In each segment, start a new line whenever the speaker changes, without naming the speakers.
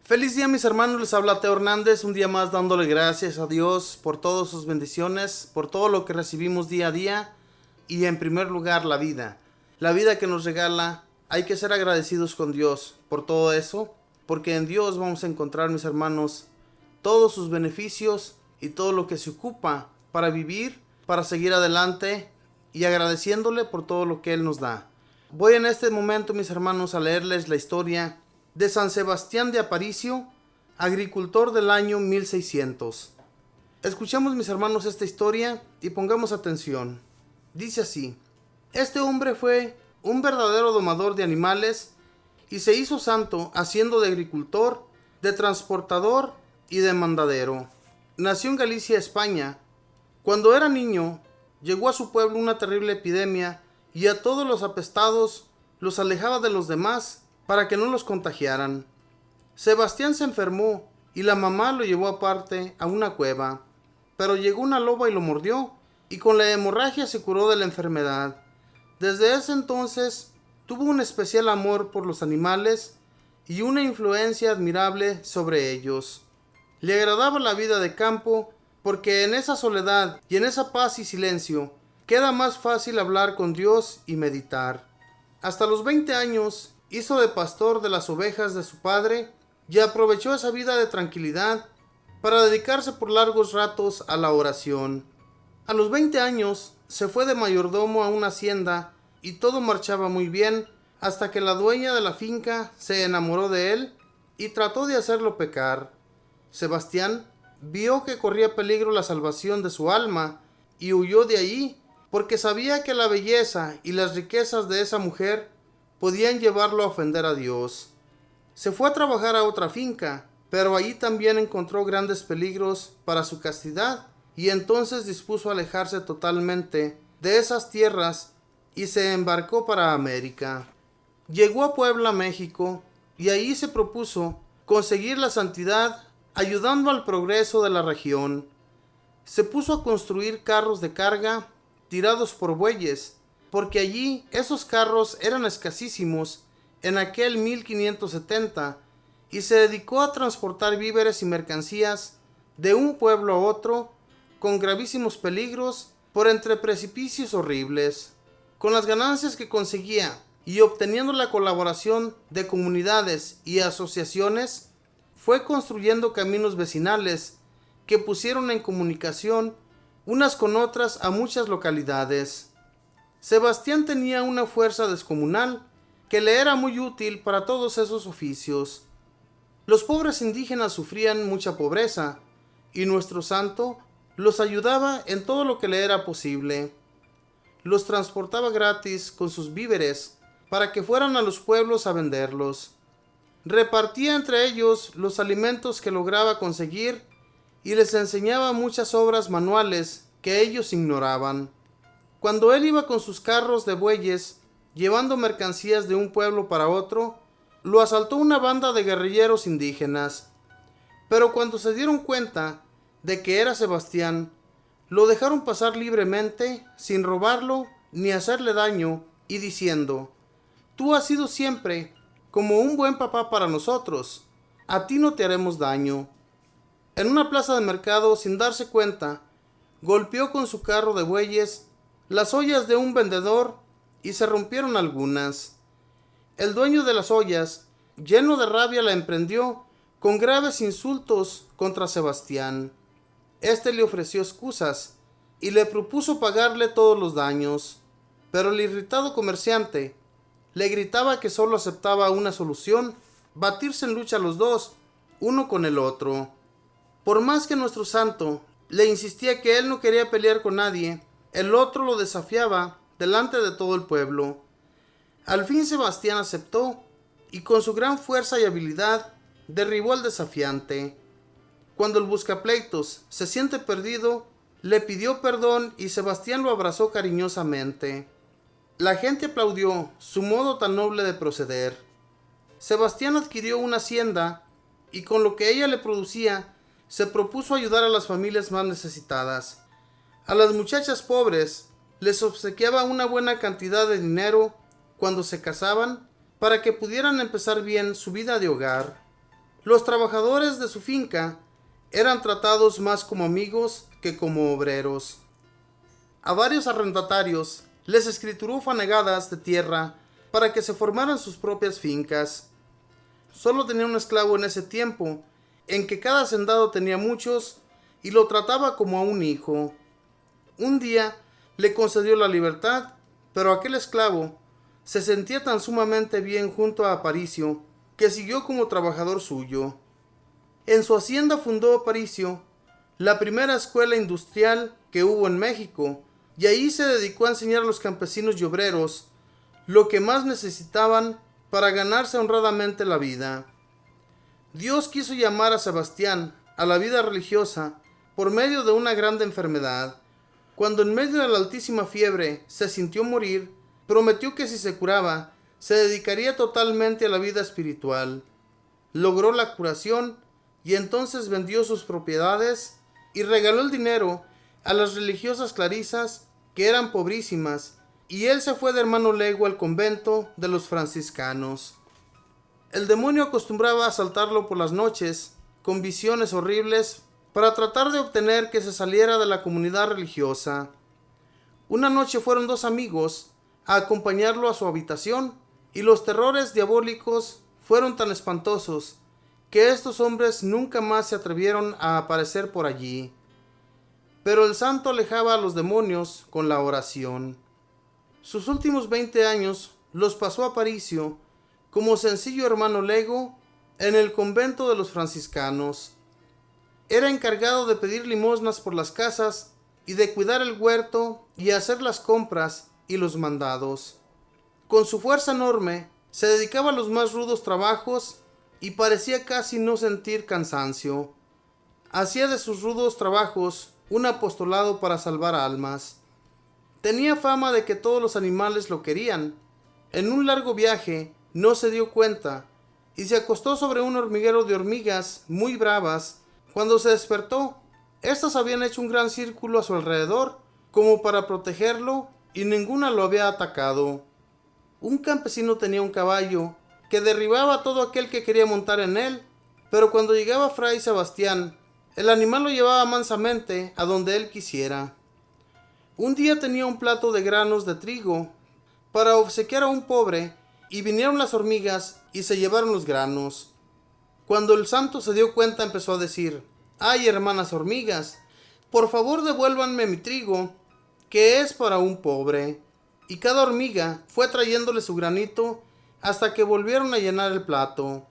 Feliz día, mis hermanos, les habla Teo Hernández, un día más dándole gracias a Dios por todas sus bendiciones, por todo lo que recibimos día a día y en primer lugar la vida que nos regala. Hay que ser agradecidos con Dios por todo eso, porque en Dios vamos a encontrar, mis hermanos, todos sus beneficios y todo lo que se ocupa para vivir, para seguir adelante y agradeciéndole por todo lo que Él nos da. Voy en este momento, mis hermanos, a leerles la historia de San Sebastián de Aparicio, agricultor del año 1600. Escuchamos, mis hermanos, esta historia y pongamos atención. Dice así: este hombre fue un verdadero domador de animales y se hizo santo haciendo de agricultor, de transportador y de mandadero. Nació en Galicia, España. Cuando era niño, llegó a su pueblo una terrible epidemia y a todos los apestados los alejaba de los demás para que no los contagiaran. Sebastián se enfermó y la mamá lo llevó aparte a una cueva, pero llegó una loba y lo mordió, y con la hemorragia se curó de la enfermedad. Desde ese entonces tuvo un especial amor por los animales y una influencia admirable sobre ellos. Le agradaba la vida de campo porque en esa soledad y en esa paz y silencio queda más fácil hablar con Dios y meditar. Hasta los 20 años hizo de pastor de las ovejas de su padre y aprovechó esa vida de tranquilidad para dedicarse por largos ratos a la oración. A los 20 años se fue de mayordomo a una hacienda y todo marchaba muy bien hasta que la dueña de la finca se enamoró de él y trató de hacerlo pecar. Sebastián vio que corría peligro la salvación de su alma y huyó de allí porque sabía que la belleza y las riquezas de esa mujer podían llevarlo a ofender a Dios. Se fue a trabajar a otra finca, pero allí también encontró grandes peligros para su castidad y entonces dispuso alejarse totalmente de esas tierras y se embarcó para América. Llegó a Puebla, México, y allí se propuso conseguir la santidad ayudando al progreso de la región. Se puso a construir carros de carga tirados por bueyes, porque allí esos carros eran escasísimos en aquel 1570, y se dedicó a transportar víveres y mercancías de un pueblo a otro con gravísimos peligros por entre precipicios horribles. Con las ganancias que conseguía y obteniendo la colaboración de comunidades y asociaciones, fue construyendo caminos vecinales que pusieron en comunicación unas con otras a muchas localidades. Sebastián tenía una fuerza descomunal que le era muy útil para todos esos oficios. Los pobres indígenas sufrían mucha pobreza y nuestro santo los ayudaba en todo lo que le era posible. Los transportaba gratis con sus víveres para que fueran a los pueblos a venderlos. Repartía entre ellos los alimentos que lograba conseguir y les enseñaba muchas obras manuales que ellos ignoraban. Cuando él iba con sus carros de bueyes, llevando mercancías de un pueblo para otro, lo asaltó una banda de guerrilleros indígenas. Pero cuando se dieron cuenta de que era Sebastián, lo dejaron pasar libremente, sin robarlo ni hacerle daño, y diciendo: tú has sido siempre como un buen papá para nosotros, a ti no te haremos daño. En una plaza de mercado, sin darse cuenta, golpeó con su carro de bueyes las ollas de un vendedor y se rompieron algunas. El dueño de las ollas, lleno de rabia, la emprendió con graves insultos contra Sebastián. Este le ofreció excusas y le propuso pagarle todos los daños, pero el irritado comerciante le gritaba que solo aceptaba una solución: batirse en lucha los dos, uno con el otro. Por más que nuestro santo le insistía que él no quería pelear con nadie, el otro lo desafiaba delante de todo el pueblo. Al fin Sebastián aceptó y con su gran fuerza y habilidad derribó al desafiante. Cuando el buscapleitos se siente perdido, le pidió perdón y Sebastián lo abrazó cariñosamente. La gente aplaudió su modo tan noble de proceder. Sebastián adquirió una hacienda y con lo que ella le producía se propuso ayudar a las familias más necesitadas. A las muchachas pobres les obsequiaba una buena cantidad de dinero cuando se casaban para que pudieran empezar bien su vida de hogar. Los trabajadores de su finca eran tratados más como amigos que como obreros. A varios arrendatarios les escrituró fanegadas de tierra para que se formaran sus propias fincas. Solo tenía un esclavo en ese tiempo, en que cada hacendado tenía muchos y lo trataba como a un hijo. Un día le concedió la libertad, pero aquel esclavo se sentía tan sumamente bien junto a Aparicio que siguió como trabajador suyo. En su hacienda fundó Aparicio la primera escuela industrial que hubo en México, y ahí se dedicó a enseñar a los campesinos y obreros lo que más necesitaban para ganarse honradamente la vida. Dios quiso llamar a Sebastián a la vida religiosa por medio de una grande enfermedad. Cuando en medio de la altísima fiebre se sintió morir, prometió que si se curaba, se dedicaría totalmente a la vida espiritual. Logró la curación y entonces vendió sus propiedades y regaló el dinero a las religiosas clarisas, que eran pobrísimas, y él se fue de hermano legua al convento de los franciscanos. El demonio acostumbraba a asaltarlo por las noches con visiones horribles para tratar de obtener que se saliera de la comunidad religiosa. Una noche fueron dos amigos a acompañarlo a su habitación, y los terrores diabólicos fueron tan espantosos que estos hombres nunca más se atrevieron a aparecer por allí. Pero el santo alejaba a los demonios con la oración. Sus últimos 20 años los pasó Aparicio como sencillo hermano lego en el convento de los franciscanos. Era encargado de pedir limosnas por las casas y de cuidar el huerto y hacer las compras y los mandados. Con su fuerza enorme se dedicaba a los más rudos trabajos y parecía casi no sentir cansancio. Hacía de sus rudos trabajos un apostolado para salvar almas. Tenía fama de que todos los animales lo querían. En un largo viaje no se dio cuenta y se acostó sobre un hormiguero de hormigas muy bravas. Cuando se despertó, estas habían hecho un gran círculo a su alrededor como para protegerlo y ninguna lo había atacado. Un campesino tenía un caballo que derribaba a todo aquel que quería montar en él, pero cuando llegaba Fray Sebastián, el animal lo llevaba mansamente a donde él quisiera. Un día tenía un plato de granos de trigo para obsequiar a un pobre, y vinieron las hormigas y se llevaron los granos. Cuando el santo se dio cuenta, empezó a decir: «Ay, hermanas hormigas, por favor devuélvanme mi trigo, que es para un pobre». Y cada hormiga fue trayéndole su granito hasta que volvieron a llenar el plato.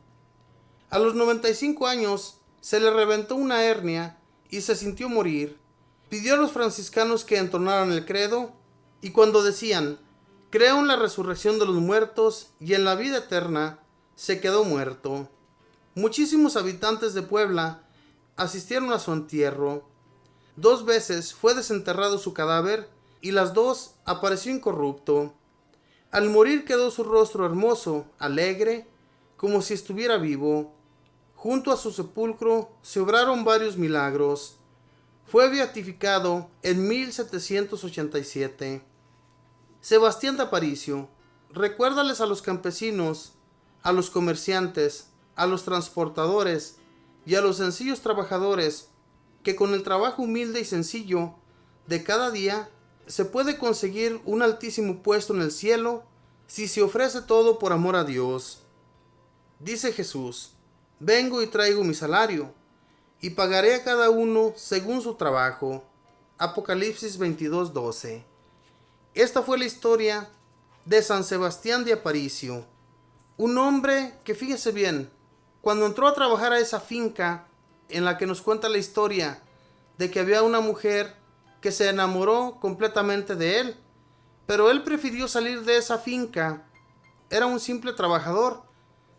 A los 95 años se le reventó una hernia y se sintió morir. Pidió a los franciscanos que entonaran el credo, y cuando decían: «Creo en la resurrección de los muertos y en la vida eterna», se quedó muerto. Muchísimos habitantes de Puebla asistieron a su entierro. 2 veces fue desenterrado su cadáver y las 2 apareció incorrupto. Al morir quedó su rostro hermoso, alegre, como si estuviera vivo. Junto a su sepulcro se obraron varios milagros. Fue beatificado en 1787. Sebastián de Aparicio, recuérdales a los campesinos, a los comerciantes, a los transportadores y a los sencillos trabajadores que con el trabajo humilde y sencillo de cada día se puede conseguir un altísimo puesto en el cielo si se ofrece todo por amor a Dios. Dice Jesús: «Vengo y traigo mi salario, y pagaré a cada uno según su trabajo». Apocalipsis 22:12. Esta fue la historia de San Sebastián de Aparicio, un hombre que, fíjese bien, cuando entró a trabajar a esa finca en la que nos cuenta la historia de que había una mujer que se enamoró completamente de él, pero él prefirió salir de esa finca. Era un simple trabajador,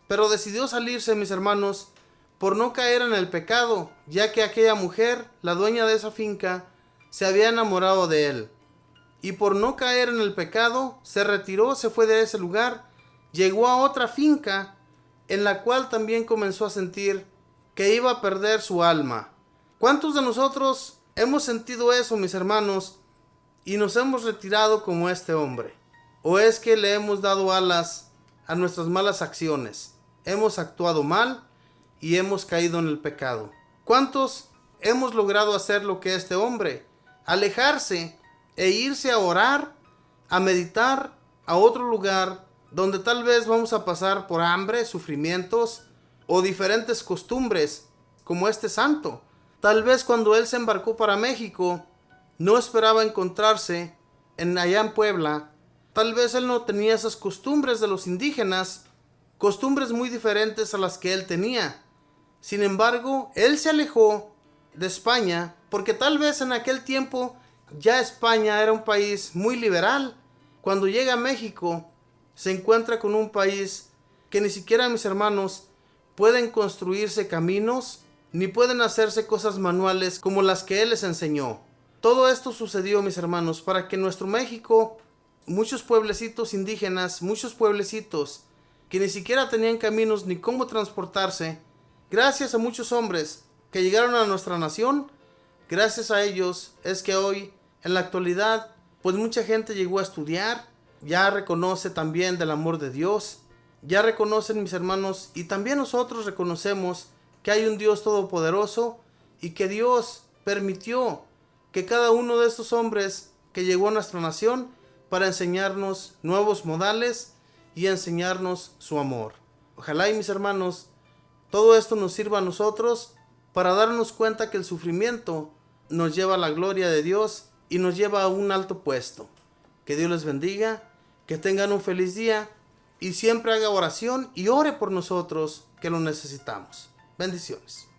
pero decidió salirse, mis hermanos, por no caer en el pecado, ya que aquella mujer, la dueña de esa finca, se había enamorado de él. Y por no caer en el pecado, se retiró, se fue de ese lugar, llegó a otra finca, en la cual también comenzó a sentir que iba a perder su alma. ¿Cuántos de nosotros hemos sentido eso, mis hermanos, y nos hemos retirado como este hombre? ¿O es que le hemos dado alas a nuestras malas acciones? Hemos actuado mal y hemos caído en el pecado. ¿Cuántos hemos logrado hacer lo que este hombre? Alejarse e irse a orar, a meditar a otro lugar donde tal vez vamos a pasar por hambre, sufrimientos o diferentes costumbres como este santo. Tal vez cuando él se embarcó para México no esperaba encontrarse allá en Puebla. Tal vez él no tenía esas costumbres de los indígenas, costumbres muy diferentes a las que él tenía. Sin embargo, él se alejó de España porque tal vez en aquel tiempo ya España era un país muy liberal. Cuando llega a México, se encuentra con un país que ni siquiera, mis hermanos, pueden construirse caminos ni pueden hacerse cosas manuales como las que él les enseñó. Todo esto sucedió, mis hermanos, para que en nuestro México muchos pueblecitos indígenas, muchos pueblecitos que ni siquiera tenían caminos ni cómo transportarse, gracias a muchos hombres que llegaron a nuestra nación, gracias a ellos es que hoy, en la actualidad, pues mucha gente llegó a estudiar, ya reconoce también del amor de Dios, ya reconocen, mis hermanos, y también nosotros reconocemos que hay un Dios todopoderoso y que Dios permitió que cada uno de estos hombres que llegó a nuestra nación para enseñarnos nuevos modales y enseñarnos su amor. Ojalá, y mis hermanos, todo esto nos sirva a nosotros para darnos cuenta que el sufrimiento nos lleva a la gloria de Dios y nos lleva a un alto puesto. Que Dios les bendiga, que tengan un feliz día y siempre haga oración y ore por nosotros que lo necesitamos. Bendiciones.